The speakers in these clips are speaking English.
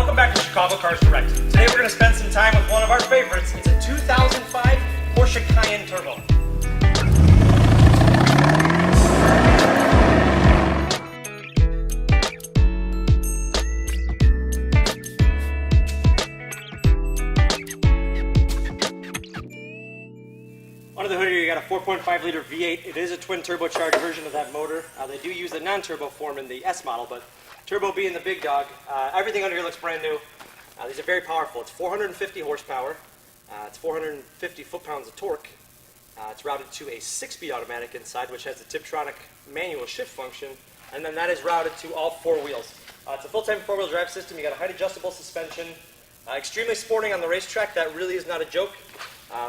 Welcome back to Chicago Cars Direct. Today we're going to spend some time with one of our favorites. It's a 2005 Porsche Cayenne Turbo. Under the hood here you got a 4.5 liter V8. It is a twin turbocharged version of that motor. They do use the non-turbo form in the S model, but turbo being the big dog, everything under here looks brand new. These are very powerful. It's 450 horsepower. It's 450 foot-pounds of torque. It's routed to a 6-speed automatic inside, which has the Tiptronic manual shift function, and then that is routed to all 4 wheels. It's a full-time 4-wheel drive system. You got a height-adjustable suspension. Extremely sporting on the racetrack. That really is not a joke,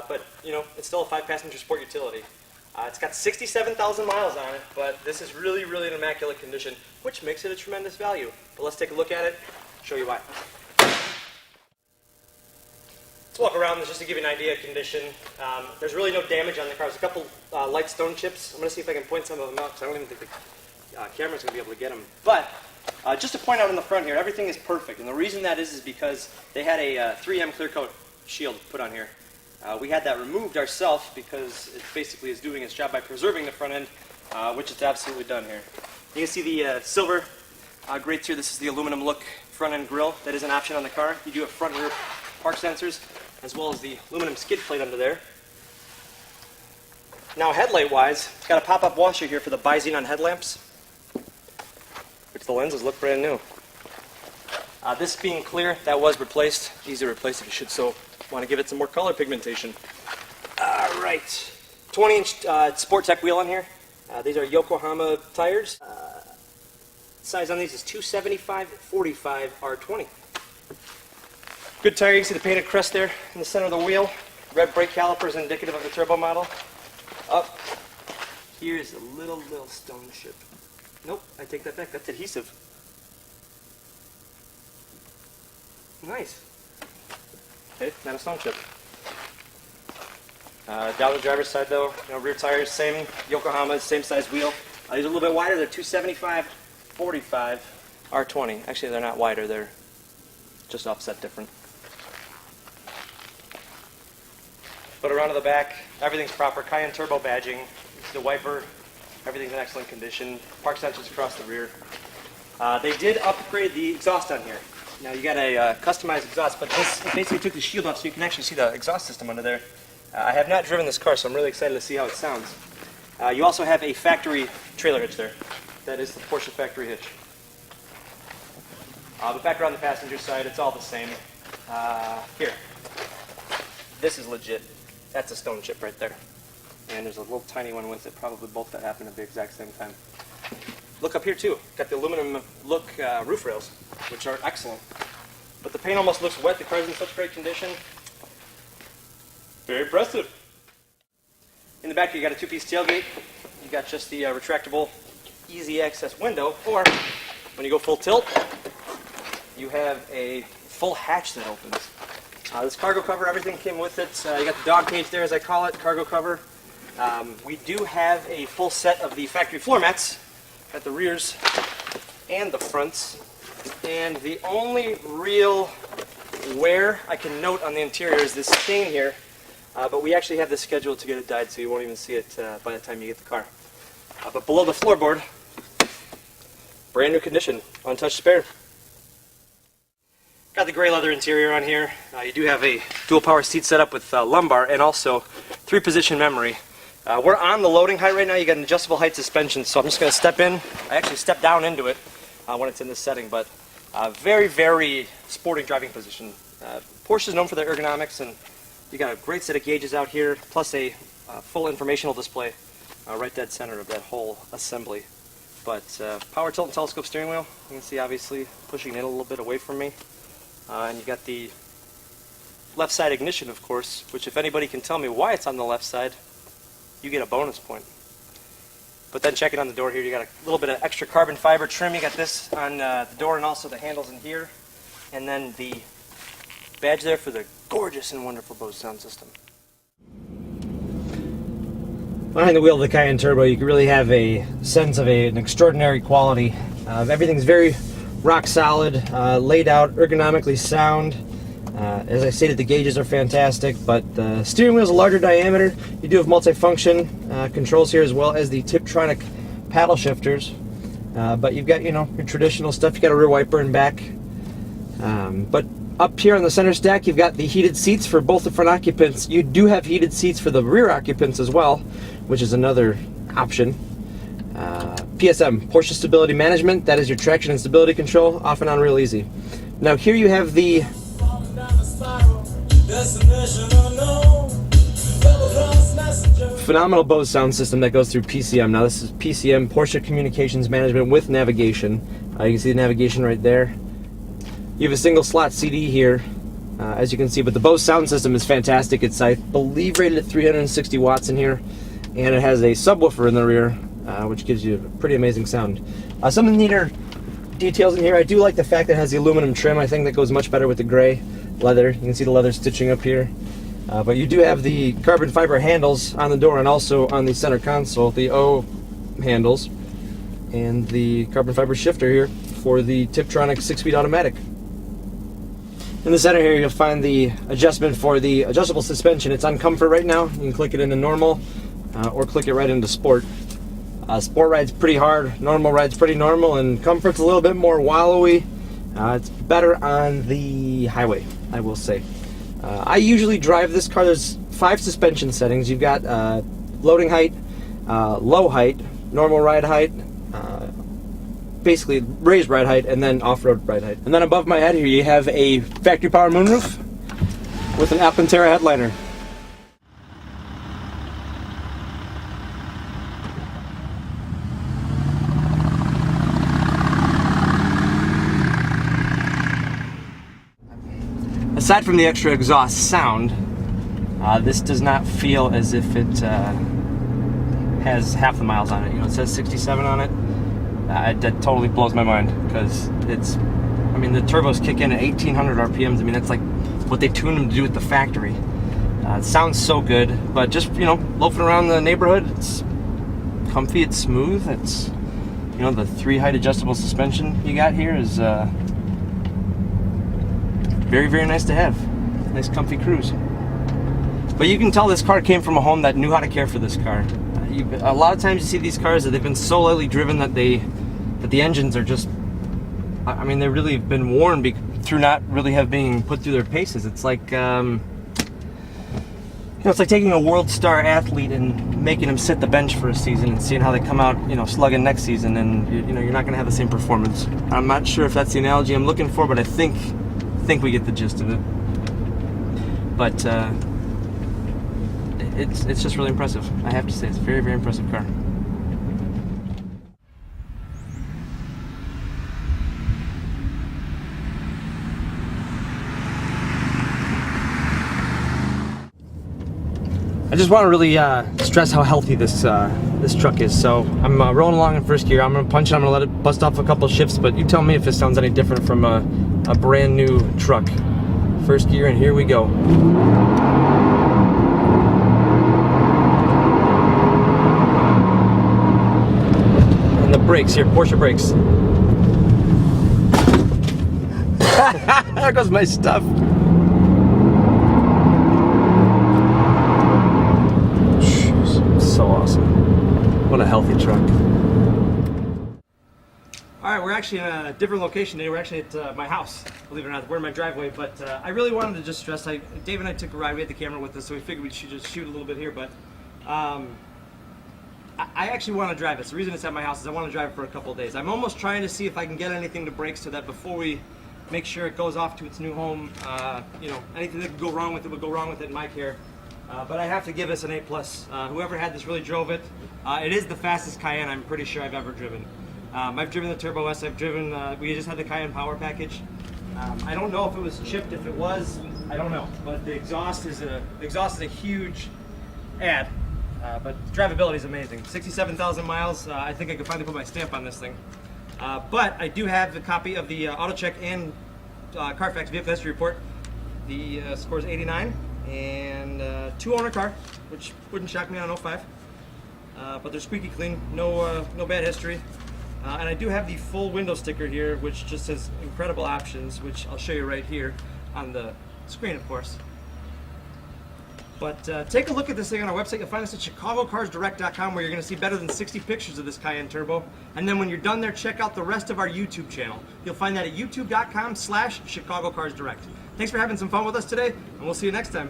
but you know, it's still a 5-passenger sport utility. It's got 67,000 miles on it, but this is really in immaculate condition, which makes it a tremendous value. But let's take a look at it, show you why. Let's walk around this just to give you an idea of condition. There's really no damage on the car. There's a couple light stone chips. I'm going to see if I can point some of them out, because I don't even think the camera's going to be able to get them. But just to point out in the front here, everything is perfect. And the reason that is because they had a 3M clear coat shield put on here. We had that removed ourselves because it basically is doing its job by preserving the front end, which it's absolutely done here. You can see the silver grates here. This is the aluminum look front end grille. That is an option on the car. You do have front and rear park sensors, as well as the aluminum skid plate under there. Now headlight wise, it's got a pop-up washer here for the bi-xenon headlamps, which the lenses look brand new. This being clear, that was replaced. Easy to replace if you should so want to give it some more color pigmentation. Alright, 20-inch Sport Tech wheel on here. These are Yokohama tires. Size on these is 275/45 R20. Good tire. You can see the painted crest there in the center of the wheel. Red brake calipers indicative of the turbo model. Up here's a little stone chip. Nope, I take that back. That's adhesive. Nice. Okay, not a stone chip. Down the driver's side though, you know, rear tires, same Yokohama, same size wheel. These are a little bit wider. They're 275/45 R20. Actually, they're not wider. They're just offset different. But around to the back, everything's proper. Cayenne turbo badging. The wiper, everything's in excellent condition. Park sensors across the rear. They did upgrade the exhaust on here. Now you got a customized exhaust, but this basically took the shield off so you can actually see the exhaust system under there. I have not driven this car, so I'm really excited to see how it sounds. You also have a factory trailer hitch there. That is the Porsche factory hitch. But back around the passenger side, it's all the same. Here, this is legit. That's a stone chip right there. And there's a little tiny one with it. Probably both that happen at the exact same time. Look up here too. Got the aluminum look roof rails, which are excellent. But the paint almost looks wet. The car's in such great condition. Very impressive. In the back you got a 2-piece tailgate. You got just the retractable easy access window, or when you go full tilt, you have a full hatch that opens. This cargo cover, everything came with it. You got the dog cage there, as I call it, cargo cover. We do have a full set of the factory floor mats at the rears and the fronts. And the only real wear I can note on the interior is this stain here. But we actually have this scheduled to get it dyed, so you won't even see it by the time you get the car. But below the floorboard, brand new condition, untouched spare. Got the gray leather interior on here. You do have a dual power seat setup with lumbar and also 3-position memory. We're on the loading height right now. You got an adjustable height suspension, so I'm just going to step in. I actually step down into it when it's in this setting, but very sporting driving position. Porsche is known for their ergonomics, and you got a great set of gauges out here, plus a full informational display right dead center of that whole assembly. But power tilt and telescope steering wheel. You can see obviously pushing it a little bit away from me. And you got the left side ignition, of course, which if anybody can tell me why it's on the left side, you get a bonus point. But then checking on the door here, you got a little bit of extra carbon fiber trim. You got this on the door and also the handles in here. And then the badge there for the gorgeous and wonderful Bose sound system. Behind the wheel of the Cayenne Turbo, you can really have a sense of an extraordinary quality. Everything's very rock solid, laid out, ergonomically sound. As I stated, the gauges are fantastic, but the steering wheel is a larger diameter. You do have multifunction controls here, as well as the Tiptronic paddle shifters. But you've got, your traditional stuff. You've got a rear wiper and back. But up here on the center stack, you've got the heated seats for both the front occupants. You do have heated seats for the rear occupants as well, which is another option. PSM, Porsche Stability Management. That is your traction and stability control, off and on real easy. Now here you have the phenomenal Bose sound system that goes through PCM. Now this is PCM, Porsche Communications Management with navigation. You can see the navigation right there. You have a single slot CD here, as you can see, but the Bose sound system is fantastic. It's, I believe, rated at 360 watts in here, and it has a subwoofer in the rear, which gives you a pretty amazing sound. Some of the neater details in here, I do like the fact that it has the aluminum trim. I think that goes much better with the gray leather. You can see the leather stitching up here. But you do have the carbon fiber handles on the door and also on the center console, the O handles, and the carbon fiber shifter here for the Tiptronic 6-speed automatic. In the center here, you'll find the adjustment for the adjustable suspension. It's on comfort right now. You can click it into normal or click it right into sport. Sport ride's pretty hard, normal ride's pretty normal, and comfort's a little bit more wallowy. It's better on the highway, I will say. I usually drive this car. There's 5 suspension settings. You've got loading height, low height, normal ride height, basically raised ride height, and then off-road ride height. And then above my head here you have a factory power moonroof with an Alcantara headliner. Aside from the extra exhaust sound, this does not feel as if it has half the miles on it. It says 67 on it. That totally blows my mind, because the turbos kick in at 1800 RPMs. That's like what they tune them to do at the factory. It sounds so good, but just, loafing around the neighborhood, it's comfy, it's smooth, it's, the 3 height adjustable suspension you got here is, very, very nice to have. Nice comfy cruise. But you can tell this car came from a home that knew how to care for this car. A lot of times you see these cars that they've been so lightly driven that the engines are just, they really have been worn through not really being put through their paces. It's like, it's like taking a world star athlete and making them sit the bench for a season and seeing how they come out, slugging next season, and you're not going to have the same performance. I'm not sure if that's the analogy I'm looking for, but I think we get the gist of it. But it's just really impressive. I have to say, it's a very, very impressive car. I just want to really stress how healthy this truck is. So I'm rolling along in first gear. I'm going to punch it. I'm going to let it bust off a couple shifts, but you tell me if this sounds any different from a brand new truck. First gear, and here we go. And the brakes here, Porsche brakes. There goes my stuff. Jeez, so awesome. What a healthy truck. Alright, we're actually in a different location today. We're actually at my house, believe it or not. We're in my driveway, but I really wanted to just stress, Dave and I took a ride. We had the camera with us, so we figured we should just shoot a little bit here, but I actually want to drive it. The reason it's at my house is I want to drive it for a couple of days. I'm almost trying to see if I can get anything to break so that before we make sure it goes off to its new home, anything that could go wrong with it would go wrong with it in my care. But I have to give this an A+. Whoever had this really drove it. It is the fastest Cayenne I'm pretty sure I've ever driven. I've driven the Turbo S, I've driven, we just had the Cayenne Power Package. I don't know if it was chipped. If it was, I don't know. But the exhaust is a huge add. But drivability is amazing. 67,000 miles. I think I could finally put my stamp on this thing. But I do have a copy of the AutoCheck and Carfax Vehicle History Report. The score is 89 and 2-owner car, which wouldn't shock me on an 05. But they're squeaky clean. No bad history. And I do have the full window sticker here, which just has incredible options, which I'll show you right here on the screen, of course. But take a look at this thing on our website. You'll find us at chicagocarsdirect.com, where you're going to see better than 60 pictures of this Cayenne Turbo. And then when you're done there, check out the rest of our YouTube channel. You'll find that at youtube.com/chicagocarsdirect. Thanks for having some fun with us today, and we'll see you next time.